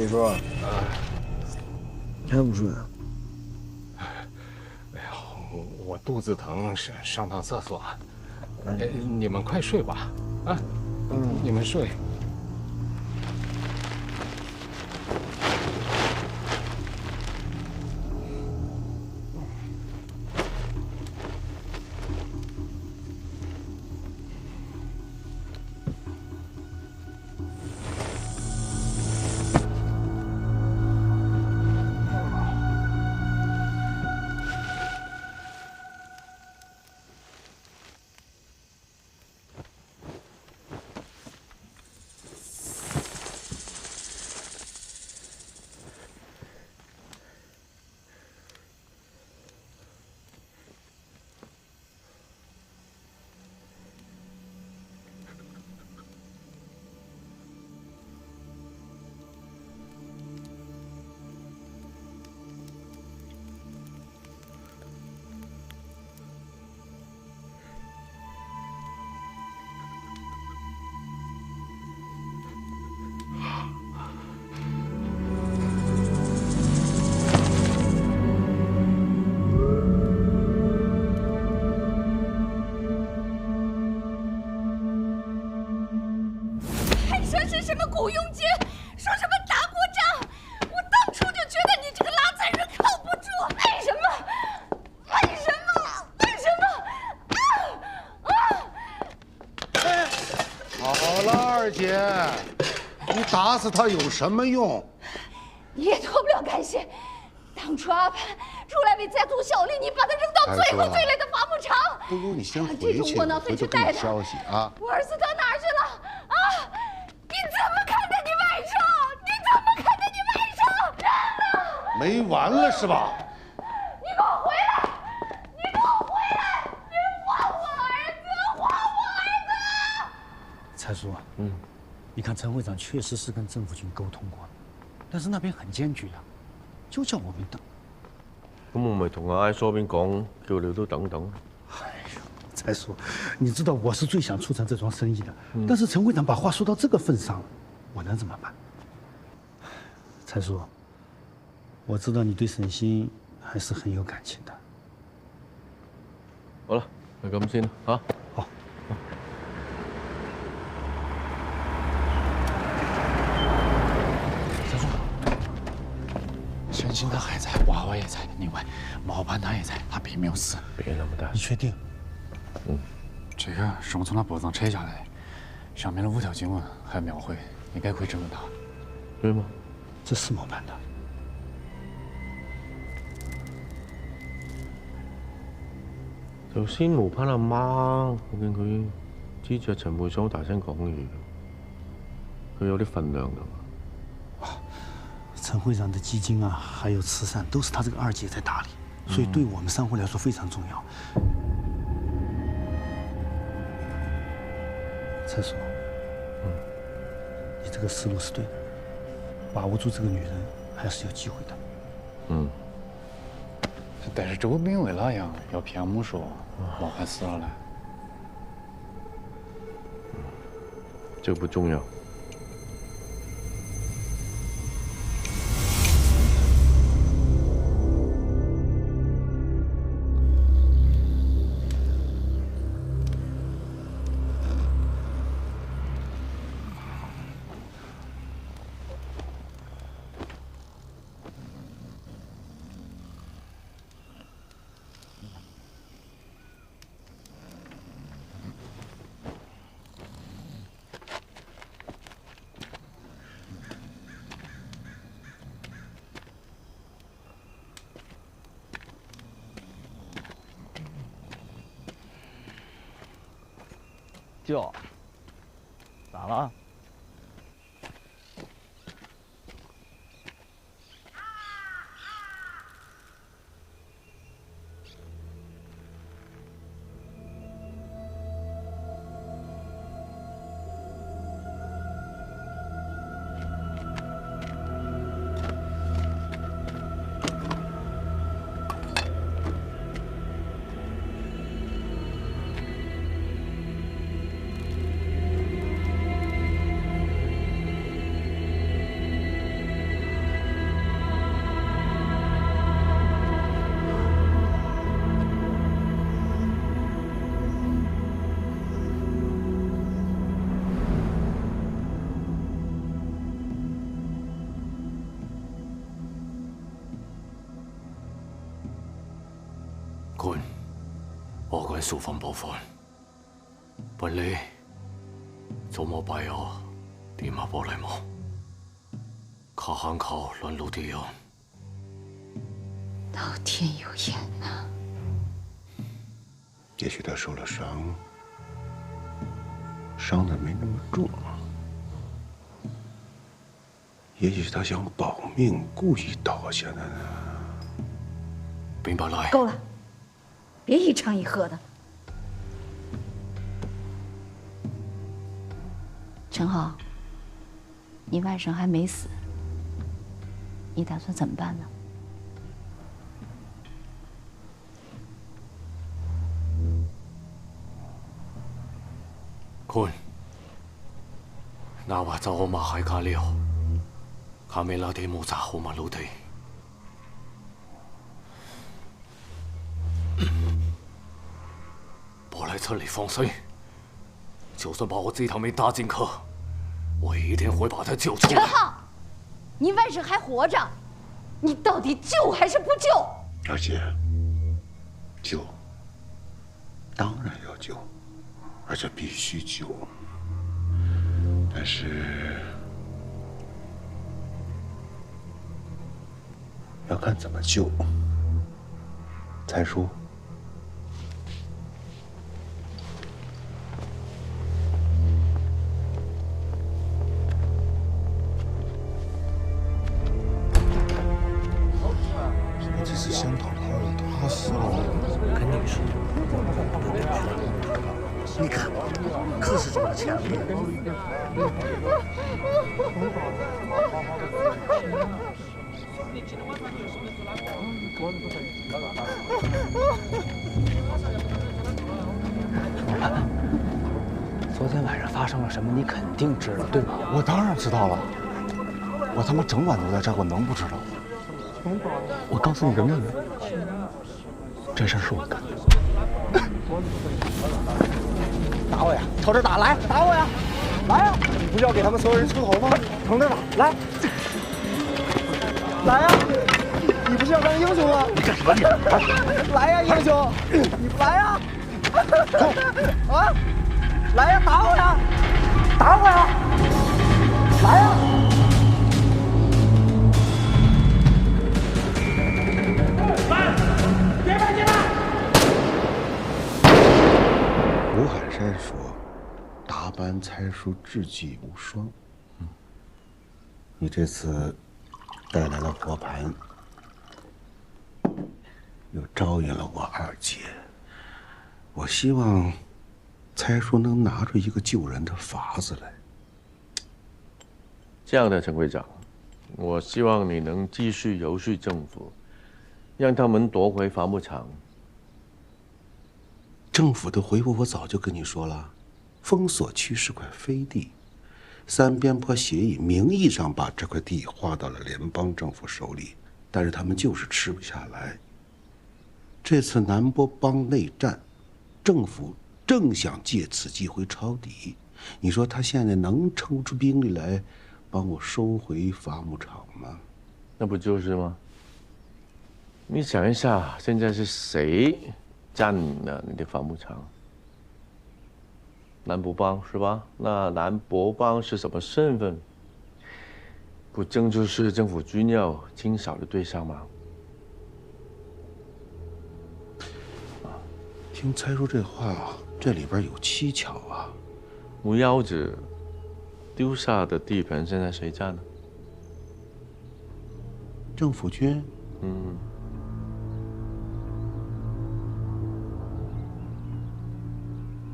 叔，还不睡？哎呀，我肚子疼，上趟厕所。你们快睡吧，啊，你们睡。什么雇佣军，说什么打过仗，我当初就觉得你这个拉踩人靠不住。为什么？为什么？为什么？哎，好了，二姐，你打死他有什么用？你也脱不了干系。当初阿潘出来为家族效力，你把他扔到最后最累的伐木场。不如你先回去，这种窝囊废去带他。消息啊！我儿子到哪儿去了？啊！你怎么看待你外甥？你怎么看待你外甥？人呢？没完了是吧？你给我回来！你给我回来！你还我儿子！还我儿子！蔡叔，你看陈会长确实是跟政府军沟通过了，但是那边很坚决啊，就叫我们等。咁我咪同阿 I 叔邊講，叫你都等等。哎呦，蔡叔，你知道我是最想促成这桩生意的，但是陈会长把话说到这个份上了，我能怎么办？蔡叔，我知道你对沈星还是很有感情的。好啦，係咁先啦，嚇。好。蔡叔，沈星他还在，娃娃也在，另外毛盘他也在，他并没有死。别那么大。你确定？这个是我从他脖子上拆下来，上面的5条经文还有描绘，应该可以证明他。对吗？这是毛盘的。頭先毛攀阿媽，我見佢指住陳會長好大聲講嘢，佢有啲份量㗎。陳會長的基金啊，還有慈善，都是他這個二姐在打理，所以對我們商會來說非常重要。蔡叔，你這個思路是對的，把握住這個女人還是有機會的。但是周斌為了要騙我們說毛盤死了呢？這不重要。舅，咋了？关书房部分，本嚟做乜擺有電話玻璃幕，卡行靠亂路的人。老天有眼呐！也许他受了伤，伤的没那么重。也许他想保命，故意倒下的呢。明白了。够了，别一唱一和的。陈浩，你外甥还没死，你打算怎么办呢？坤，那話就我媽喺卡了，卡梅拉地木扎好馬路地。我來這裡放水，就算把我這條命搭進去，我也一定會把他救出來。陳浩，你外甥還活着，你到底救還是不救？二姐，救，当然要救，而且必须救。但是要看怎么救。才叔，这是香桃桃的，他死了，肯定是。你看，可是这么强烈。昨天晚上发生了什么？你肯定知道，对吧？我当然知道了，我他妈整晚都在这儿，我能不知道？我告诉你个秘密，这事儿是我干的。打我呀！朝这打来，打我呀！来呀！你不是要给他们所有人出头吗？疼着打，来！来呀！你不是要当英雄吗？你干什么你？来呀，英雄！你来呀！啊！来呀！打我呀！打我呀！来呀！吴海山说：“达班猜书智计无双。”你这次带来了活盘，又招引了我二姐。我希望猜书能拿出一个救人的法子来。这样的，陈会长，我希望你能继续游说政府，让他们夺回伐木场。政府的回复我早就跟你说了，封锁区是块飞地，三边坡协议名义上把这块地划到了联邦政府手里，但是他们就是吃不下来。这次南波邦内战，政府正想借此机会抄底，你说他现在能抽出兵力来帮我收回伐木场吗？那不就是吗？你想一下，现在是谁占了你的伐木场？南博邦是吧？那南博邦是什么身份？不正就是政府军要清扫的对象吗？听猜叔这话，这里边有蹊跷啊！无腰子丢下的地盘，现在谁占呢？政府军。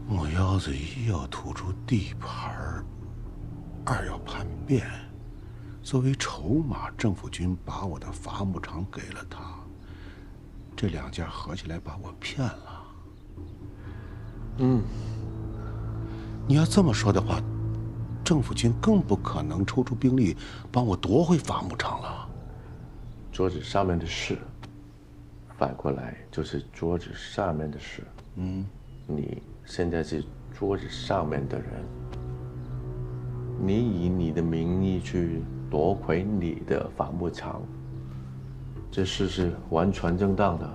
木腰子一要吐出地盘，二要叛变，作为筹码，政府军把我的伐木场给了他，这两件合起来把我骗了。你要这么说的话，政府军更不可能抽出兵力帮我夺回伐木场了。桌子上面的事，反过来就是桌子上面的事。你现在是桌子上面的人，你以你的名义去夺回你的伐木场，这事是完全正当的。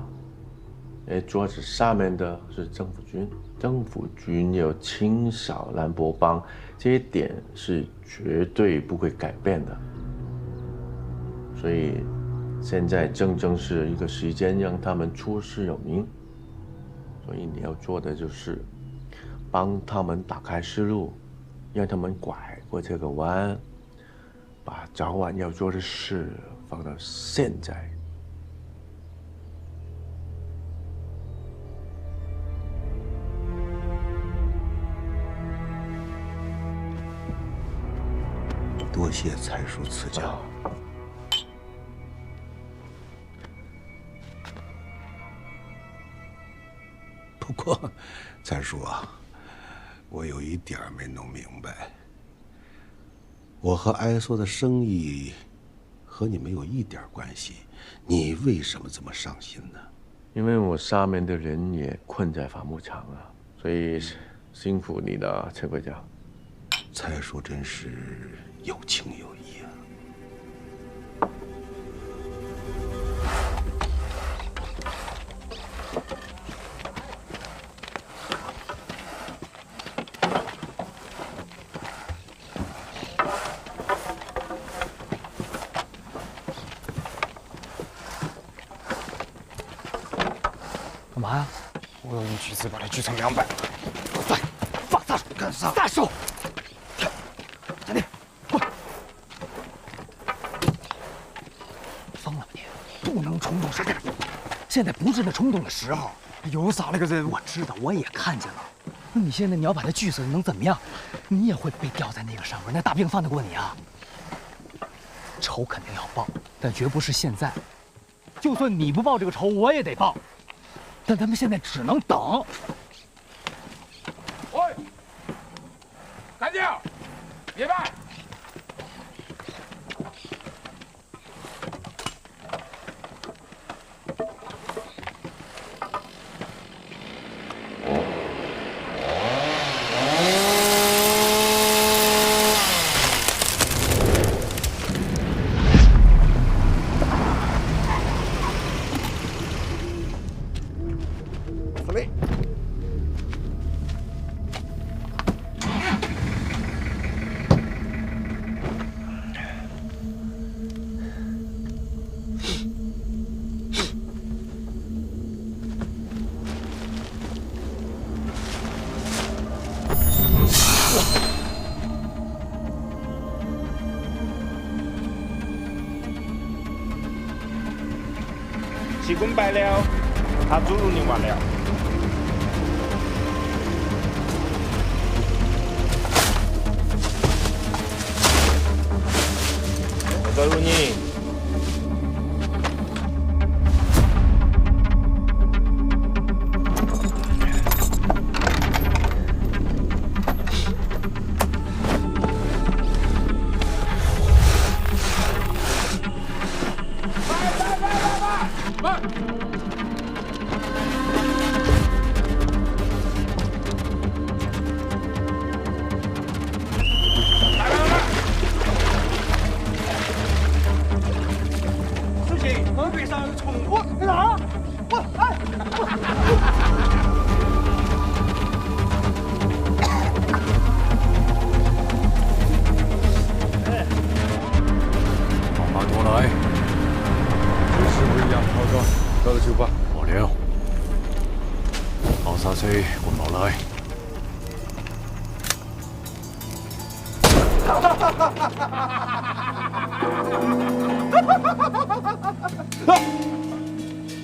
桌子上面的是政府军，政府军有清扫兰博帮，这一点是绝对不会改变的。所以现在正是一个时间，让他们出师有名。所以你要做的就是帮他们打开思路，让他们拐过这个弯，把早晚要做的事放到现在。多谢蔡叔赐教。不过，蔡叔啊，我有一点没弄明白。我和埃索的生意和你没有一点关系，你为什么这么上心呢？因为我下面的人也困在伐木场啊，所以辛苦你了，陈会长。蔡叔真是有情有义啊！干嘛呀？我要用锯子把它锯成200。放大手！干啥？大手！站定！滚！疯了你！不能冲动杀人，现在不是那冲动的时候。又杀了个人，我知道，我也看见了。那你现在你要把他锯死，能怎么样？你也会被吊在那个上面，那大兵放得过你啊？仇肯定要报，但绝不是现在。就算你不报这个仇，我也得报。但他们现在只能等。喂，干净，别摆。气功摆了，他主入你完了。我走入你。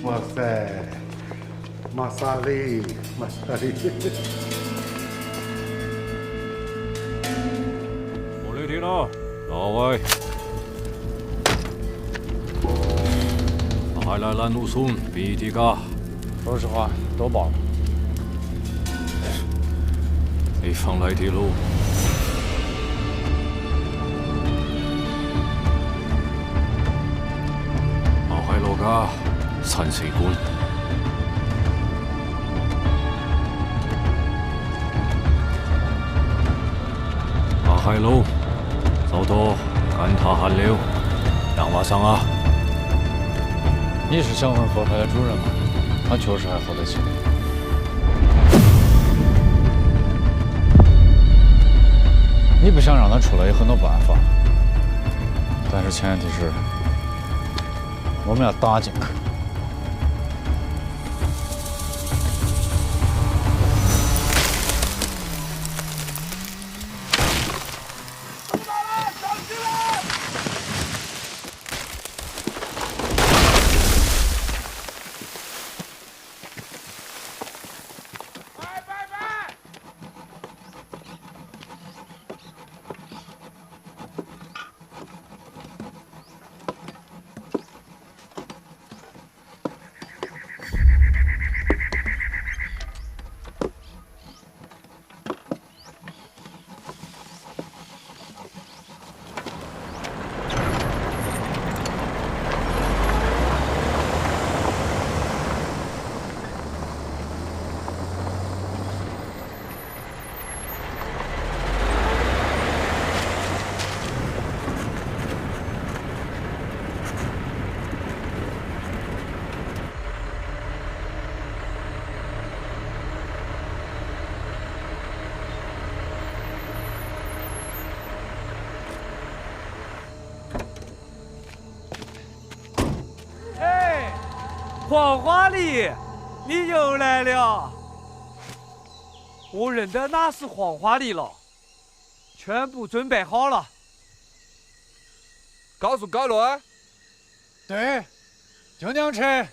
哇塞，马萨利，马萨利！我来听了，各位，还来拦路送比提嘎。说实话，都报了。你放来铁路。罗家陳士官，海路走到跟他喊了，让马上啊！你是省文佛派的主任吗？他确实还活得起。你不想让他出来，有很多办法，但是前提是我们要打进去。黄花梨，你又来了！我认得哪是黄花梨了，全部准备好了。告诉高伦，对，就娘吃。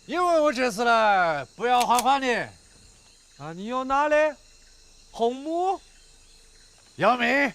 因为我这次来不要黄花梨，那你要哪嘞？红木？要命！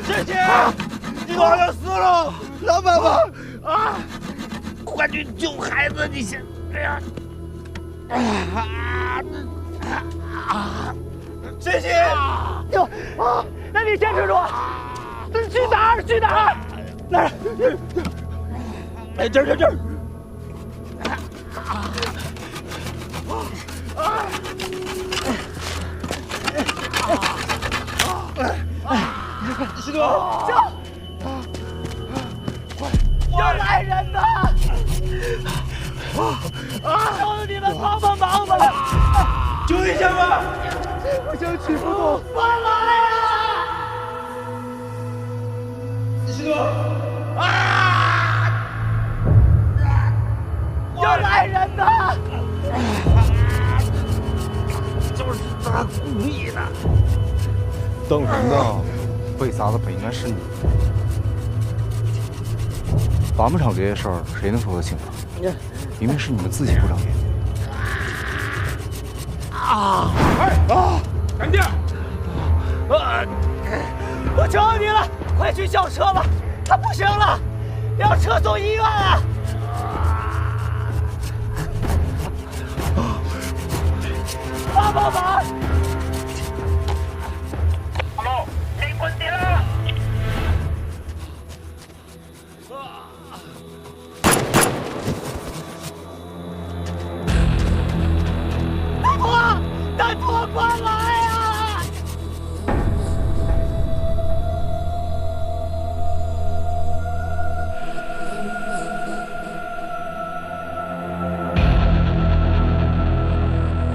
姐姐，你好像死了，老爸爸啊！快去救孩子！你先，哎呀，姐姐，哟啊！那你坚持住，去哪儿？去哪儿？哪儿？哎，这儿。西多，救！有来人呐！求你们帮帮忙吧！救一下吧！我想起不动，我来了！西多，有来人呐！就是他故意的。等人呢？为啥子不应该是你？办不成这些事儿，谁能说得清啊？明明是你们自己不长眼。干爹！我求你了，快去叫车吧，他不行了，要车送医院啊！帮忙！阿木，你滚啲啦！大婆，快来呀！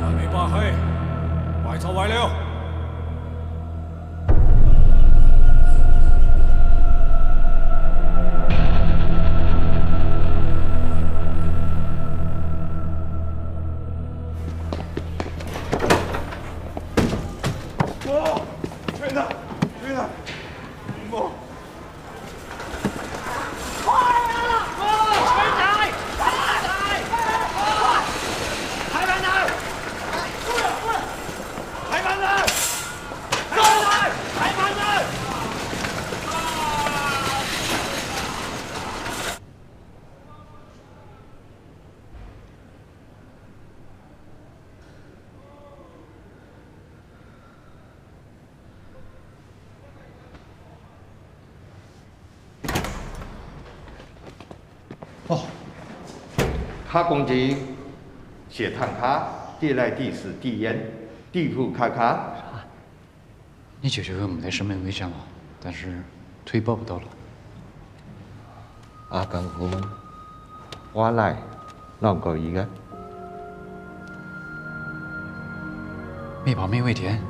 还未罢氣，壞就壞了。卡公鸡、血碳卡、地赖地死地烟、地铺卡卡。你解决我们的生命危险了，但是腿抱不到了。阿公公，我来弄个一个。没跑没尾田。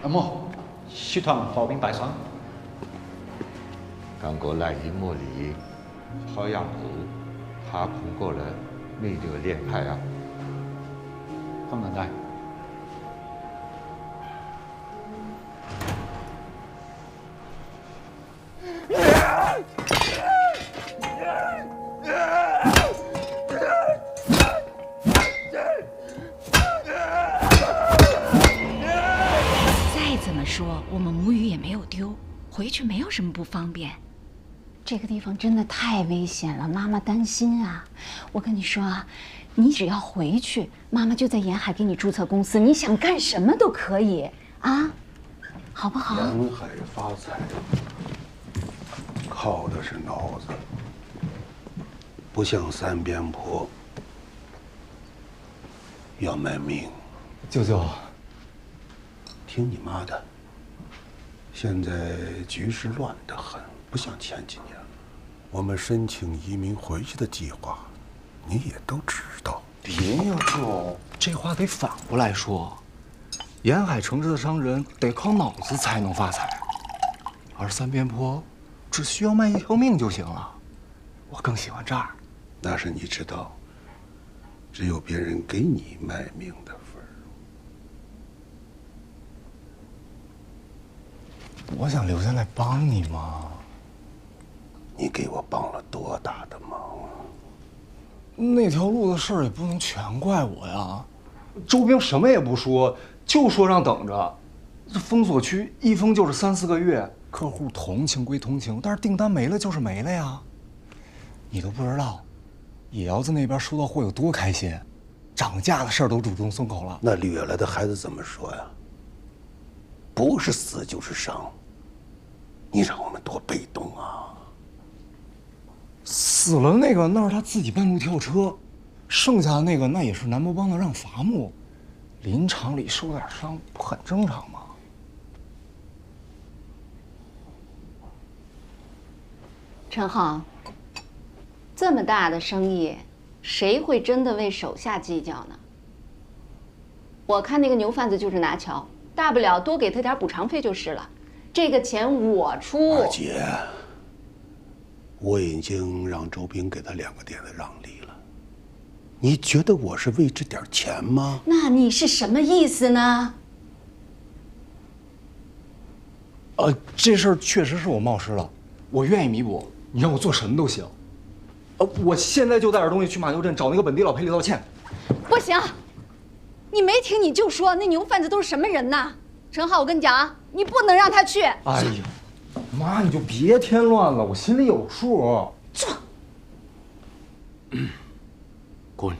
阿莫，集团炮兵带伤。刚过来一茉莉，好样湖，他空过了，没这个连派啊。他们带。说我们母语也没有丢，回去没有什么不方便。这个地方真的太危险了，妈妈担心啊。我跟你说啊，你只要回去，妈妈就在沿海给你注册公司，你想干什么都可以啊，好不好？沿海发财，靠的是脑子，不像三边坡要卖命。舅舅，听你妈的。现在局势乱得很，不像前几年了。我们申请移民回去的计划，你也都知道。别呀，舅，这话得反过来说。沿海城市的商人得靠脑子才能发财，而三边坡只需要卖一条命就行了。我更喜欢这儿。那是你知道，只有别人给你卖命的。我想留下来帮你嘛。你给我帮了多大的忙啊！那条路的事儿也不能全怪我呀。周兵什么也不说，就说让等着。这封锁区一封就是3、4个月，客户同情归同情，但是订单没了就是没了呀。你都不知道，野窑子那边收到货有多开心，涨价的事儿都主动松口了。那掠来的孩子怎么说呀？不是死就是伤。你让我们多被动啊！死了那个那是他自己半路跳车，剩下的那个那也是南博帮的让伐木，林场里受点伤不很正常吗？陈浩，这么大的生意，谁会真的为手下计较呢？我看那个牛贩子就是拿桥，大不了多给他点补偿费就是了。这个钱我出。二姐，我已经让周兵给他2个点的让利了，你觉得我是为这点钱吗？那你是什么意思呢？这事儿确实是我冒失了，我愿意弥补，你让我做什么都行。我现在就带点东西去马牛镇找那个本地老赔礼道歉。不行，你没听你就说那牛贩子都是什么人呐？陈浩，我跟你讲啊，你不能让他去。哎呀，妈，你就别添乱了，我心里有数。官，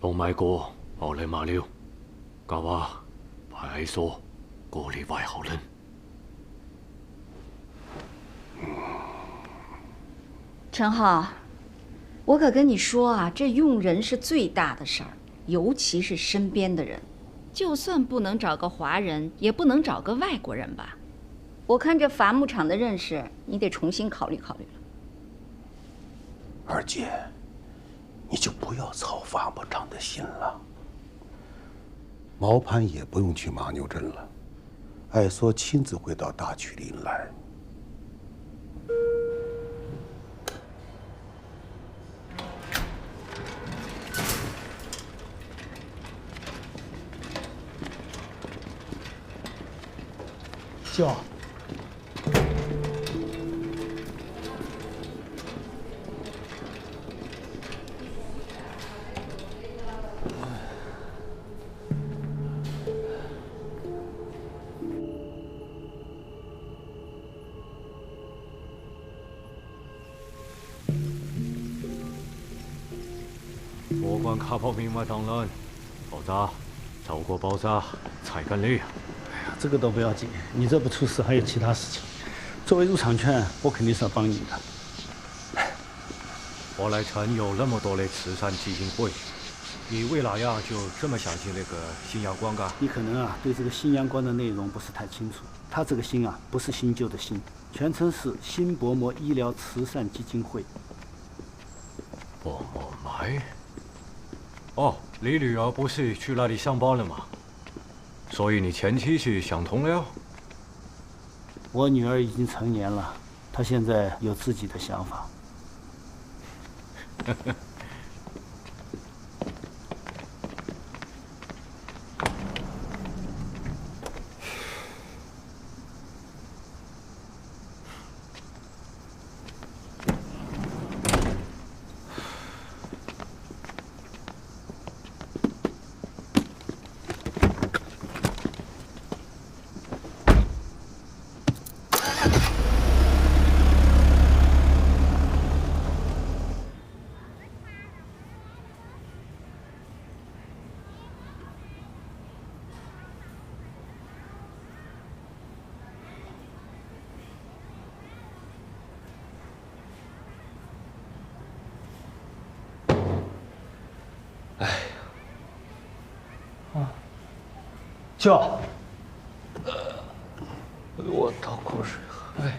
龙买哥后来马了，家话派出所过里外好人。陈浩，我可跟你说啊，这用人是最大的事儿，尤其是身边的人。就算不能找个华人，也不能找个外国人吧？我看这伐木场的认识，你得重新考虑考虑了。二姐，你就不要操伐木场的心了。毛盘也不用去马牛镇了，艾梭亲自会到大曲林来。舅，我管卡跑明白当然，否则超过爆炸才干累啊！这个都不要紧，你这不出事还有其他事情。作为入场券，我肯定是要帮你的。我来城有那么多的慈善基金会，你为哪样就这么相信那个新阳光啊？你可能对这个新阳光的内容不是太清楚。它这个新不是新旧的新，全称是新薄膜医疗慈善基金会。薄膜买？哦，你女儿不是去那里上班了吗？所以你前妻是想通了？我女儿已经成年了，她现在有自己的想法。舅，我倒口水喝。哎，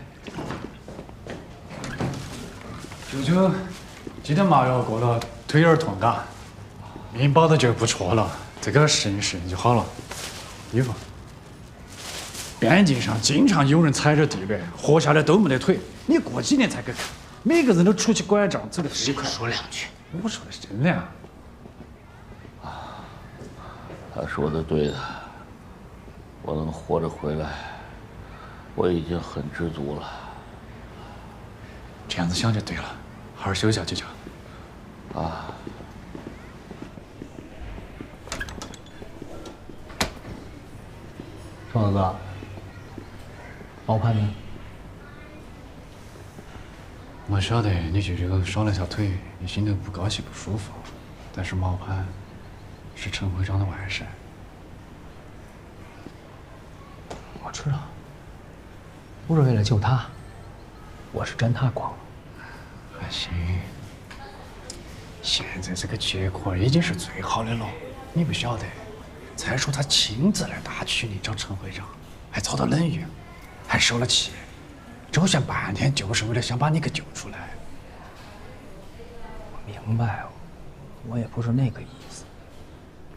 舅舅，今天麻药过了，腿有点痛感，命保的就不错了，这个适应适应就好了。衣服，边境上经常有人踩着地雷，活下来都没得腿。你过几年再去看，每个人都拄起拐杖走得飞快。说两句，我说的是真的呀。他说的对的。我能活着回来，我已经很知足了。这样子想就对了，好好休息几觉。双子哥，毛盘呢？我晓得你就这个少了条腿，你心头不高兴不舒服，但是毛盘是陈会长的外甥。我知道，不是为了救他，我是沾他光了。还行，现在这个结果已经是最好的了。你不晓得，再说他亲自来大曲里找陈会长，还遭到冷遇，还受了气，周旋半天就是为了想把你给救出来。我明白，我也不是那个意思。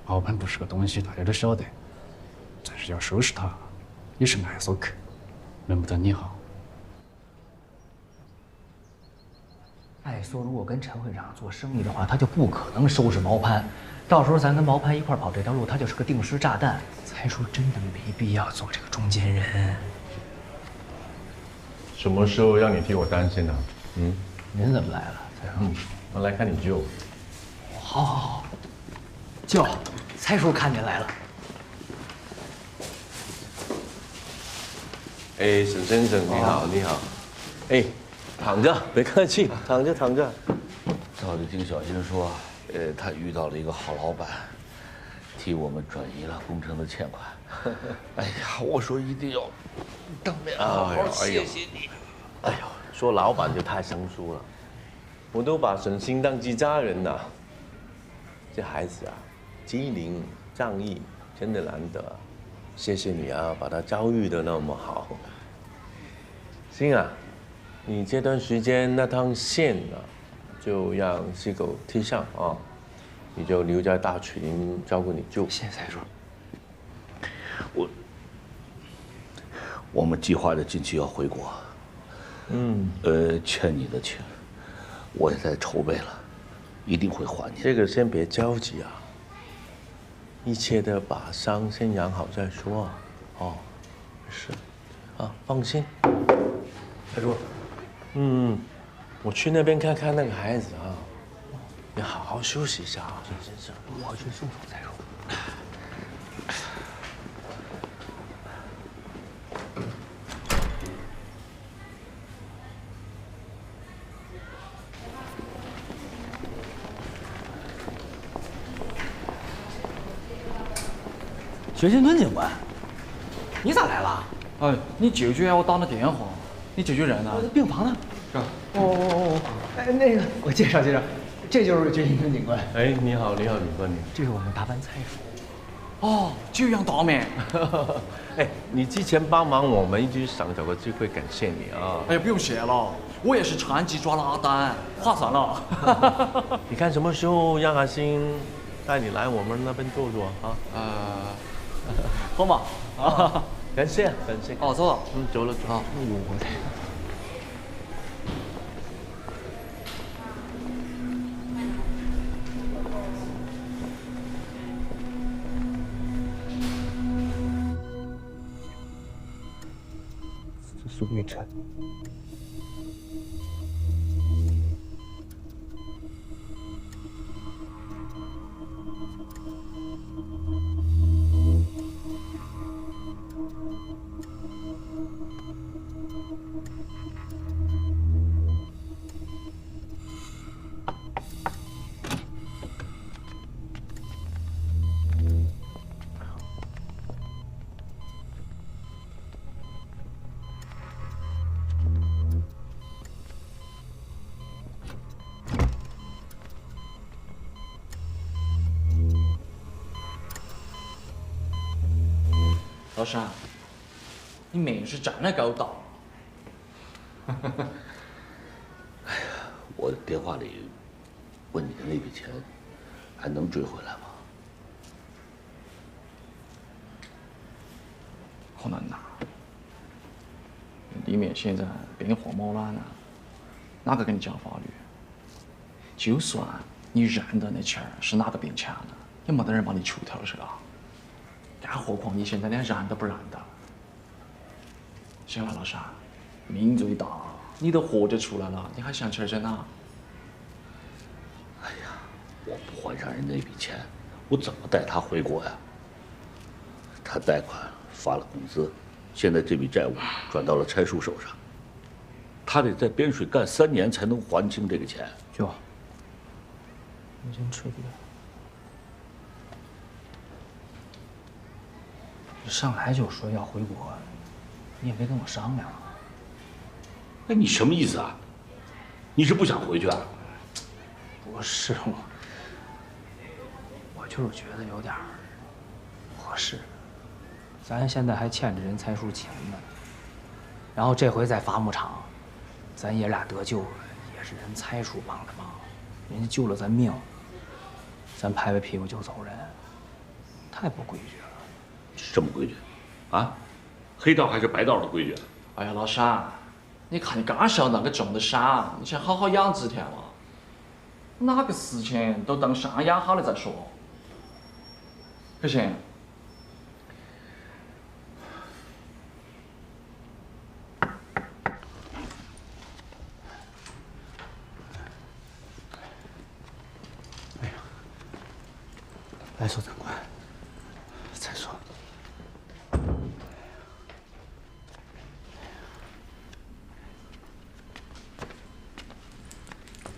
毛盘不是个东西，大家都晓得，但是要收拾他。也是艾索克，轮不到你好。按说如果跟陈会长做生意的话，他就不可能收拾毛潘。到时候咱跟毛潘一块跑这条路，他就是个定时炸弹。才叔真的没必要做这个中间人。什么时候让你替我担心呢？您怎么来了？才叔，我来看你舅。好，好，好。舅，才叔看您来了。哎，沈先生你好，你好。哎，躺着，别客气，躺着躺着。照着听小新说，他遇到了一个好老板，替我们转移了工程的欠款。哎呀，我说一定要当面好好谢谢你。哎呦，说老板就太生疏了，我都把沈星当自家人了。这孩子啊，机灵仗义，真的难得。谢谢你啊，把他教育得那么好。星啊，你这段时间那趟线啊，就让细狗替上啊，你就留在大群照顾你舅。谢谢财叔。我们计划着近期要回国。欠你的钱，我也在筹备了，一定会还你。这个先别着急啊，一切的把伤先养好再说啊。哦，是，啊，放心。财叔，我去那边看看那个孩子啊，你好好休息一下啊。是，我去送送财叔。薛新敦警官，你咋来了？哎，你舅舅让我打的电话，你舅舅人呢？病房呢？是吧？哦，哎，那个我介绍介绍，这就是薛新敦警官。哎，你好，你好，警官，你。这是我们大班财叔。哦，这样大面。哎，你之前帮忙我们，一直想找个机会感谢你啊。哎呀，不用谢了，我也是趁机抓了阿丹，划算了。你看什么时候让阿星带你来我们那边坐坐啊？好嘛。啊，感谢感谢。哦，走了。走了走了。哎呦我的。苏玉晨。老山，你命是真的够大。哎呀，我电话里问你的那笔钱，还能追回来吗？好难拿，里面现在兵荒马乱啊，哪个跟你讲法律？就算你认得那钱是哪个兵欠的，也没得人帮你出头是吧？更何况你现在连认都不认得。行了，老山，命最大，你都活着出来了，你还想钱在哪？哎呀，我不还上人那笔钱，我怎么带他回国呀？他贷款发了工资，现在这笔债务转到了差叔手上，他得在边水干3年才能还清这个钱。舅，你真吹不了。上来就说要回国，你也没跟我商量。哎，你什么意思啊？你是不想回去啊？不是我就是觉得有点不合适。咱现在还欠着人财叔钱呢，然后这回在伐木场，咱爷俩得救，也是人财叔帮的忙，人家救了咱命，咱拍拍屁股就走人，太不规矩了。什么规矩？啊，黑道还是白道的规矩？哎呀，老山，你看你刚上那个种的山，你先好好养几天嘛。哪个事情都等上养好了再说，可行？来说，长官，再说。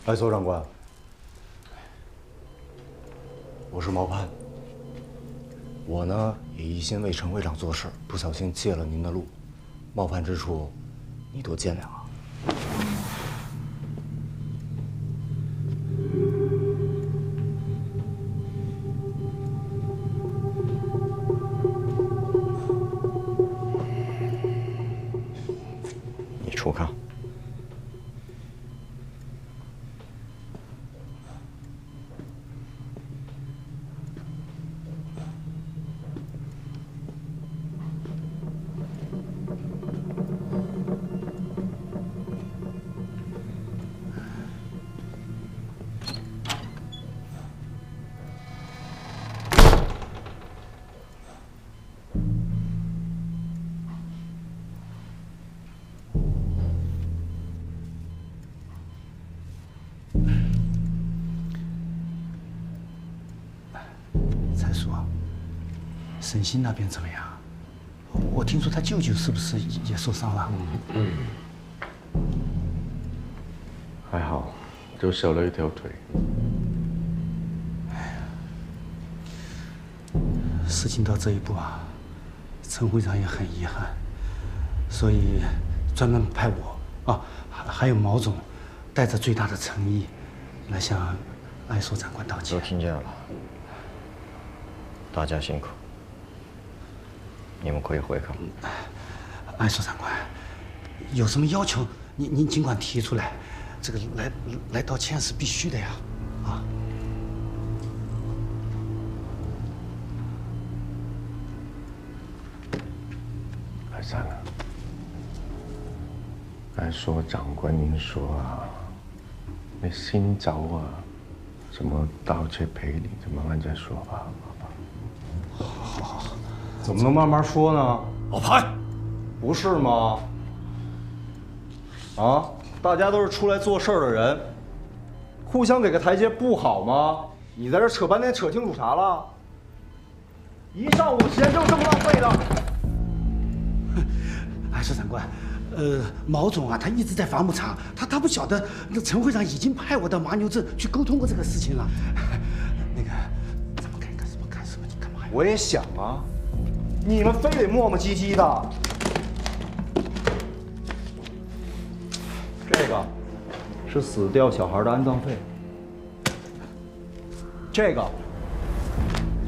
来说，长官，我是毛盼。我呢也一心为陈会长做事，不小心借了您的路，冒犯之处，你多见谅啊。你出炕。蔡叔，沈星那边怎么样？我听说他舅舅是不是也受伤了？还好，就少了一条腿。事情到这一步啊，陈会长也很遗憾，所以专门派我啊，还有毛总，带着最大的诚意，来向艾所长官道歉。都听见了，大家辛苦，你们可以回炕。艾所长官，有什么要求您尽管提出来，这个来道歉是必须的呀，啊。海山啊，该说长官您说啊，你新找啊，怎么道歉赔礼，就慢慢再说吧，好吧？好，怎么能慢慢说呢？老潘，不是吗？啊，大家都是出来做事儿的人，互相给个台阶不好吗？你在这扯半天，扯清楚啥了？一上午时间就这么浪费了。艾所长官，毛总啊，他一直在伐木场，他不晓得那陈会长已经派我到麻牛镇去沟通过这个事情了。那个，怎么干什么？你干嘛呀？我也想啊，你们非得磨磨唧唧的。这个是死掉小孩的安葬费，这个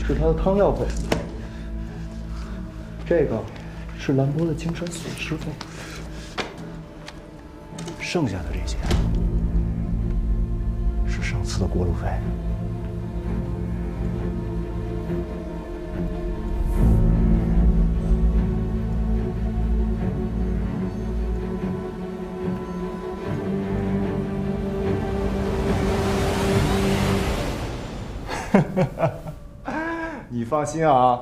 是他的汤药费，这个是兰波的精神损失费，剩下的这些是上次的过路费。你放心啊，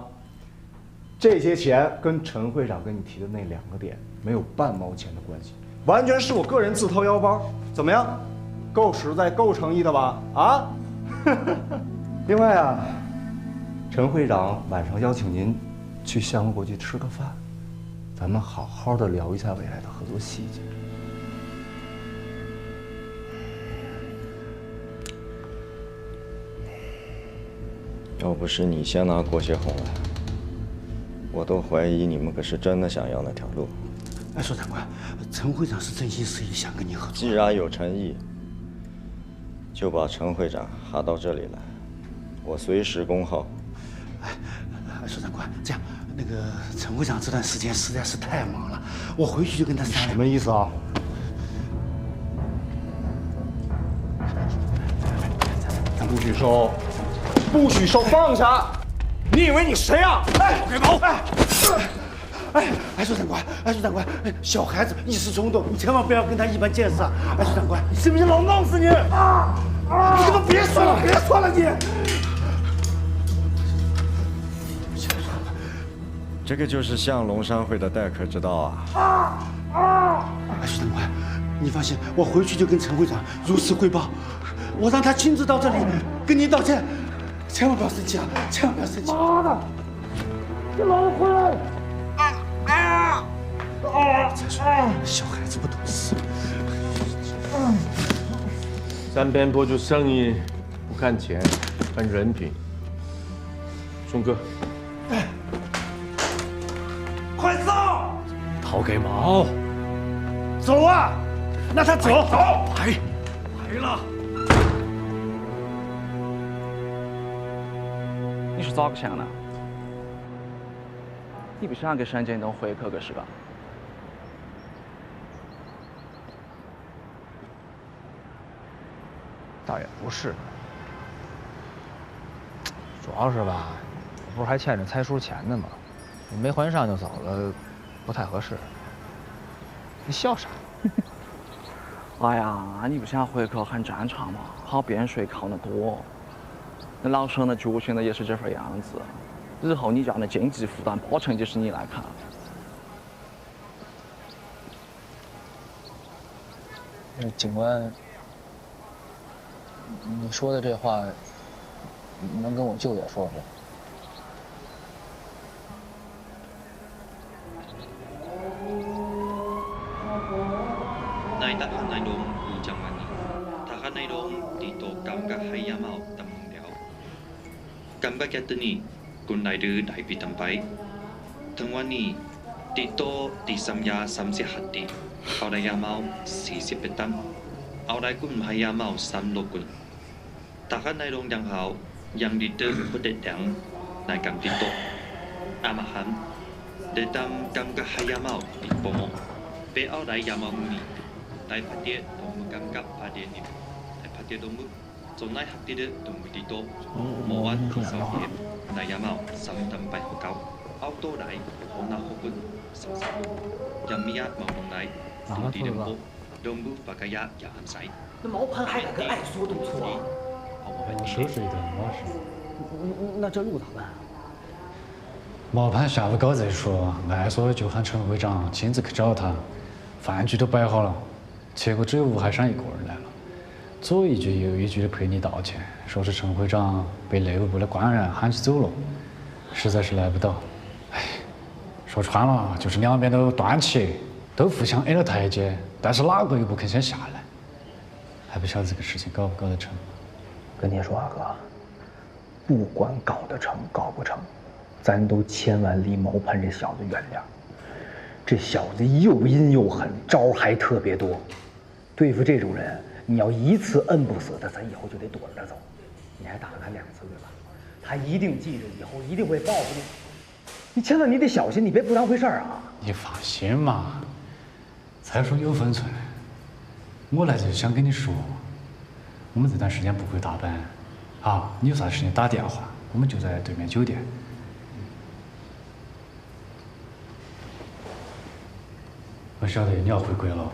这些钱跟陈会长跟你提的那2个点没有半毛钱的关系，完全是我个人自掏腰包。怎么样，够实在、够诚意的吧？啊！另外啊，陈会长晚上邀请您去相国去吃个饭，咱们好好的聊一下未来的合作细节。要不是你先拿郭协红来，我都怀疑你们可是真的想要那条路。艾所长官，陈会长是真心实意想跟你合作。既然有诚意，就把陈会长喊到这里来，我随时恭候。艾所长官，这样，那个陈会长这段时间实在是太忙了，我回去就跟他商量。什么意思啊？不许收！不许收！放下！你以为你谁啊？哎，给毛！艾所长官，小孩子一时冲动，你千万不要跟他一般见识啊！艾所长官，你信不信老弄死你啊！你他妈别说了，别说了你！这个就是向龙商会的待客之道啊！哎，徐登辉，你放心，我回去就跟陈会长如实汇报，我让他亲自到这里跟你道歉，千万不要生气啊，千万不要生气！妈的，你老子回来！再说，小孩子不懂事。三边坡做生意不看钱，看人品。松哥，快走！陶给毛，走啊！让他走！走！来了！你是咋个想的？你不想给沈建东回扣个是吧？倒也不是，主要是吧，我不是还欠着蔡叔钱呢吗？你没还上就走了，不太合适。你笑啥？哎呀，你不想回扣很正常嘛，好变水靠得多。那老沈的脚现在也是这份样子，日后你家的经济负担八成就是你来扛。警官，你说的这话，能跟我舅爷说说？ในตะขันในดงอยู่จังหวัดนี้ถ้าขันในดงตีโตกำกับให้ยาเมาตำลึงแล้วกำกับแกตัวนี้กุนได้ดื้อได้ปีตำไปทั้งวันนี้ตีโตตีสัมยาสัมเสียหัดตีเอาได้ยาเมา40เป็นตั้งเอาได้กุนให้ยาเมา3 โลกุนถ้าขันในดงยังเขายังดีดื้อพุทธแดงในกำตีโตอามาหันเดตามกำกับให้ยาเมาตีโปโมไปเอาได้ยาเมามุนีtại phát điện đồng cam cấp phát điện này tại phát điện đồng mức trong này học điện đồng mức đi tô mỗi anh thì sau hiệp đại gia mạo sắm tầm bài học cao áo tô đại hôm nào học quân sắm sắm nhằm mi mạo đồng này đồng đi đồng bộ đồng mức và cái giá giá ăn say那毛盘还敢跟爱说动粗啊？我收拾一顿，我是。那这路咋办？毛盘下午搞再说，爱说就喊陈会长亲自去找他，饭局都摆好了。结果只有吴海山一个人来了，左一句右一句的赔礼道歉，说是陈会长被内务部的官员喊起走了，实在是来不到。哎，说穿了就是两边都端起，都互相挨了台阶，但是哪个也不肯先下来，还不晓得这个事情搞不搞得成。跟你说啊，哥，不管搞得成搞不成，咱都千万离毛盘这小子远点。这小子又阴又狠，招还特别多。对付这种人，你要一次摁不死他，咱以后就得躲着他走。你还打了他2次对吧？他一定记着，以后一定会报复你。你千万你得小心，你别不当回事儿啊！你放心嘛，蔡叔有分寸。我来就想跟你说，我们这段时间不回大班，啊，你有啥事情打电话，我们就在对面酒店。我晓得你要回归了。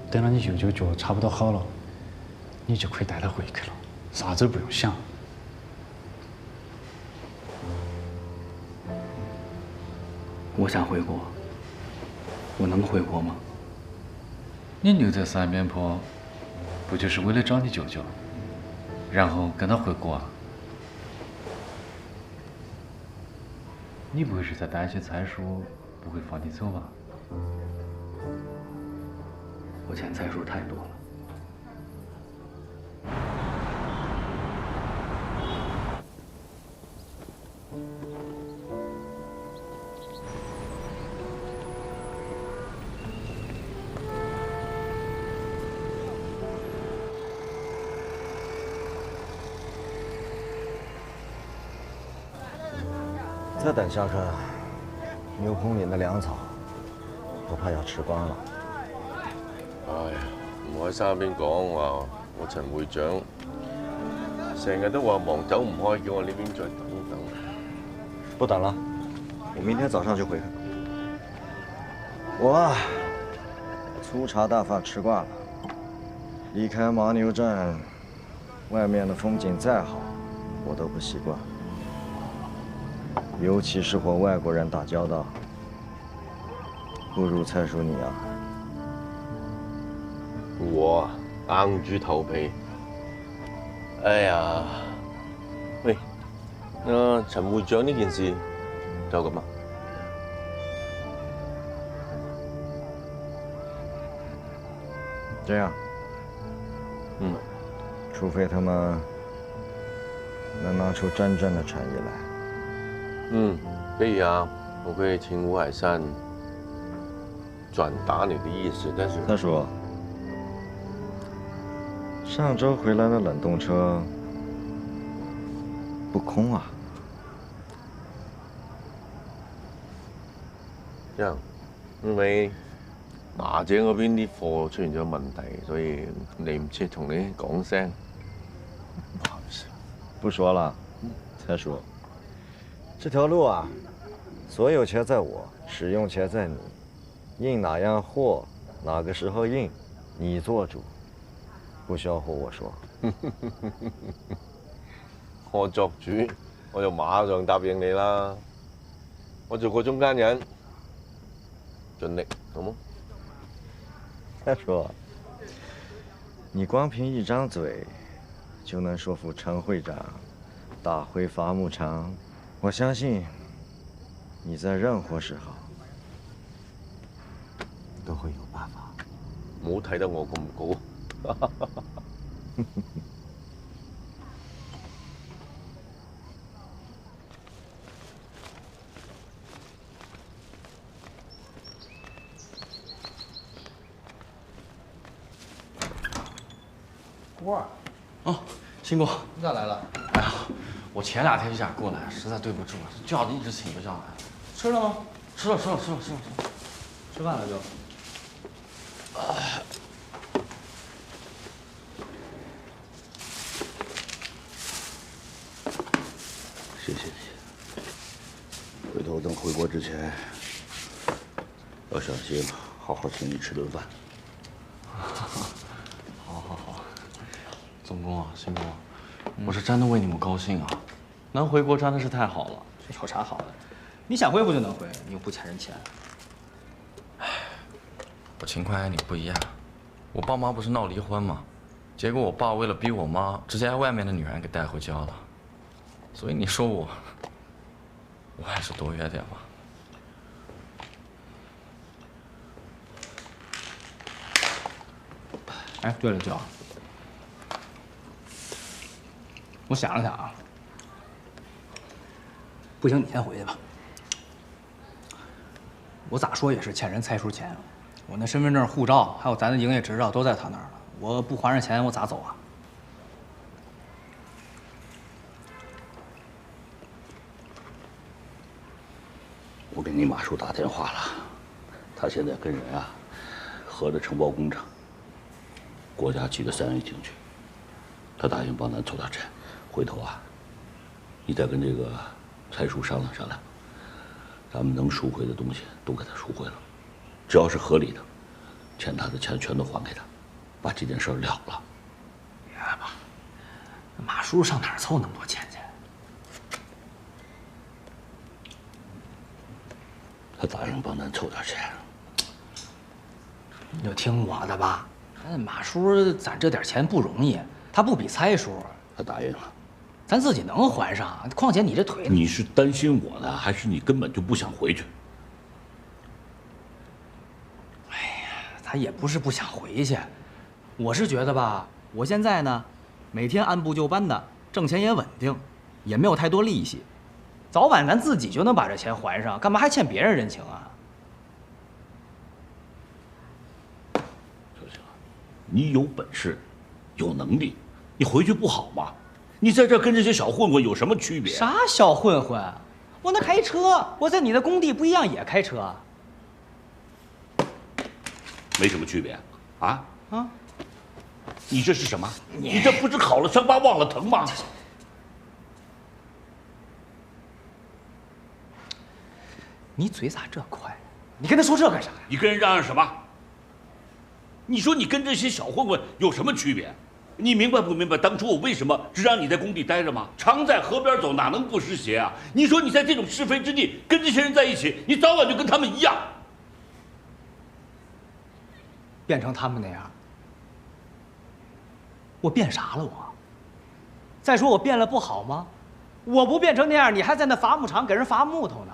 等到你舅舅脚差不多好了，你就可以带他回去了，啥子都不用想。我想回国，我能回国吗？你留在三边坡，不就是为了找你舅舅，然后跟他回国啊？你不会是在担心蔡叔不会放你走吧？我欠蔡叔太多了。再等下课，牛棚里的粮草，我怕要吃光了。哎呀，唔好喺山邊講話，我陳會長成日都話忙走唔開，叫我呢邊再等等。不等了，我明天早上就回去。我粗茶大饭吃惯了，离开马牛站，外面的风景再好，我都不习惯。尤其是和外国人打交道，不如蔡叔你啊。我硬住头皮。哎呀，喂，那陳會長呢件事就咁啊？这样，除非他们能拿出真正的诚意来。可以啊，我可以请吴海山转达你的意思，但是再说，上周回来的冷冻车不空啊。這樣，因為娜姐嗰邊啲貨出現咗問題，所以嚟唔切同你講聲。不好意思，不說了，蔡叔，这条路啊，所有权在我，使用权在你。运哪样货，哪个时候运，你做主，不需要和我说。我作主，我就馬上答應你啦。我做個中間人，盡力，好冇？再说，你光凭一张嘴，就能说服陈会长打回伐木场，我相信你在任何时候都会有办法。唔好睇得我咁高。郭儿，哦，新哥，你咋来了？哎呀，我前2天就想过来，实在对不住了，这轿子一直请不下来。吃了吗？吃了。吃饭了就。谢谢你。回头等回国之前，要上心，好好请你吃顿饭。好，总工啊，新工，我是真的为你们高兴啊！能回国真的是太好了。这有啥好的？你想回不就能回，你又不欠人钱。我情况和你不一样，我爸妈不是闹离婚吗？结果我爸为了逼我妈，直接把外面的女人给带回家了。所以你说我还是多约点吧。哎，对了，舅，我想了想啊，不行，你先回去吧。我咋说也是欠人蔡叔钱，我那身份证、护照还有咱的营业执照都在他那儿了，我不还上钱，我咋走啊？我给你马叔打电话了，他现在跟人啊合着承包工程，国家级的3A景区，他答应帮咱凑点钱，回头啊，你再跟这个蔡叔商量商量，咱们能赎回的东西都给他赎回了，只要是合理的，欠他的钱全都还给他，把这件事了了。别吧，马叔上哪儿凑那么多钱去？他答应帮咱凑点钱，你就听我的吧。马叔攒这点钱不容易，他不比蔡叔。他答应了，咱自己能还上。况且你这腿，你是担心我呢，还是你根本就不想回去？哎呀，他也不是不想回去，我是觉得吧，我现在呢，每天按部就班的，挣钱也稳定，也没有太多利息。早晚咱自己就能把这钱还上，干嘛还欠别人人情啊？秋晴，你有本事，有能力，你回去不好吗？你在这跟这些小混混有什么区别？啥小混混？我那开车，我在你的工地不一样也开车。没什么区别，啊？啊？你这是什么？你这不是好了伤疤忘了疼吗？你嘴咋这快？你跟他说这干啥呀？你跟人嚷嚷什么？你说你跟这些小混混有什么区别？你明白不明白当初我为什么只让你在工地待着吗？常在河边走，哪能不湿鞋啊？你说你在这种是非之地跟这些人在一起，你早晚就跟他们一样，变成他们那样。我变啥了我？再说我变了不好吗？我不变成那样，你还在那伐木场给人伐木头呢。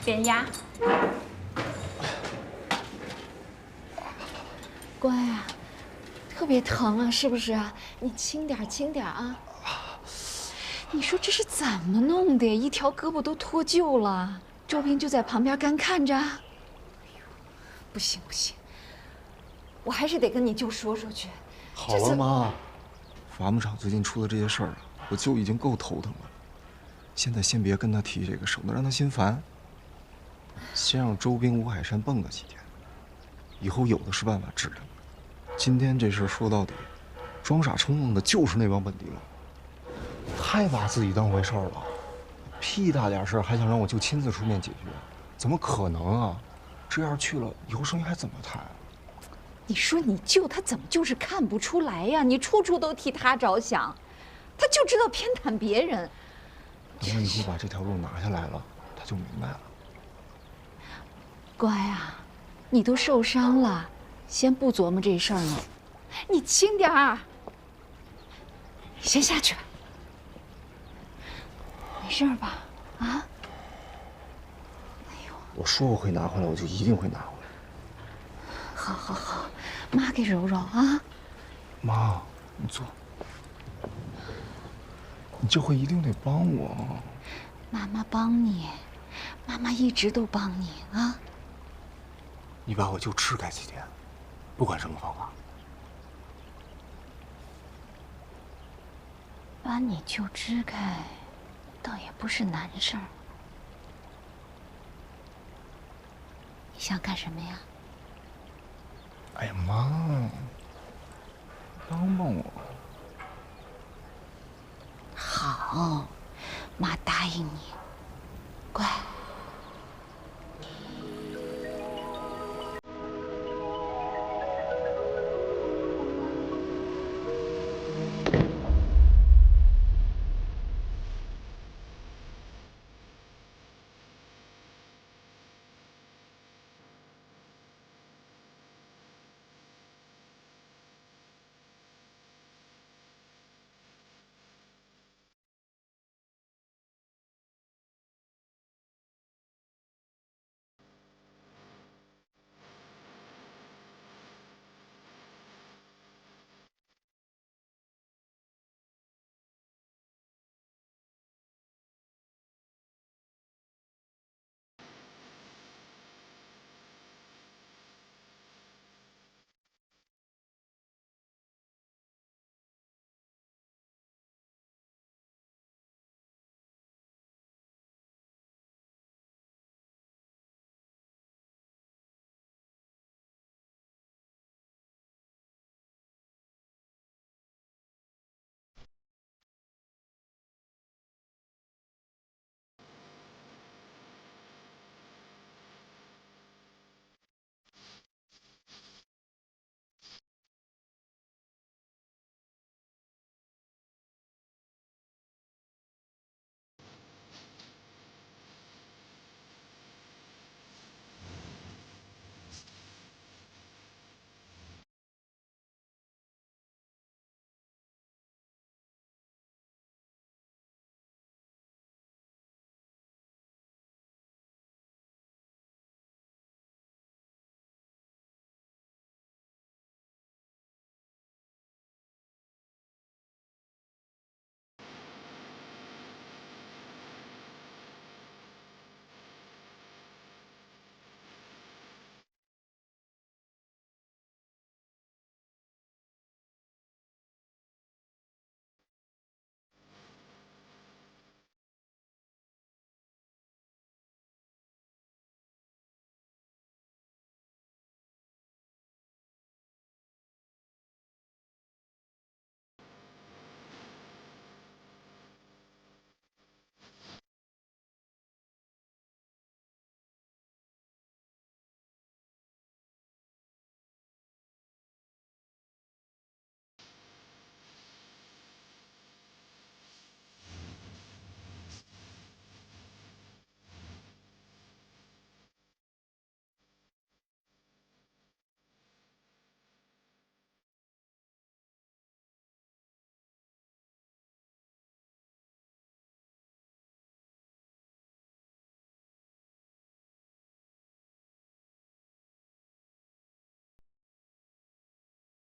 减压。乖啊，特别疼啊，是不是啊？你轻点，轻点啊！你说这是怎么弄的呀？一条胳膊都脱臼了。周斌就在旁边干看着。不行不行，我还是得跟你舅说说去。好了妈，伐木场最近出的这些事儿，我舅已经够头疼了。现在先别跟他提这个，省得让他心烦。先让周兵、吴海山蹦跶几天，以后有的是办法治他们。今天这事儿说到底，装傻充愣的就是那帮本地佬，太把自己当回事儿了。屁大点事儿还想让我舅亲自出面解决，怎么可能啊？这样去了，以后生意还怎么谈啊？你说你舅他怎么就是看不出来呀？你处处都替他着想，他就知道偏袒别人。等我以后把这条路拿下来了，他就明白了。乖啊，你都受伤了，先不琢磨这事儿了。你轻点儿，先下去吧。没事吧？啊？我说我会拿回来，我就一定会拿回来。好，好，好，妈给揉揉啊。妈，你坐。你这回一定得帮我。妈妈帮你，妈妈一直都帮你啊。你把我舅支开几天，不管什么方法。把你舅支开，倒也不是难事儿。你想干什么呀？哎呀妈，帮帮我。好，妈答应你，乖。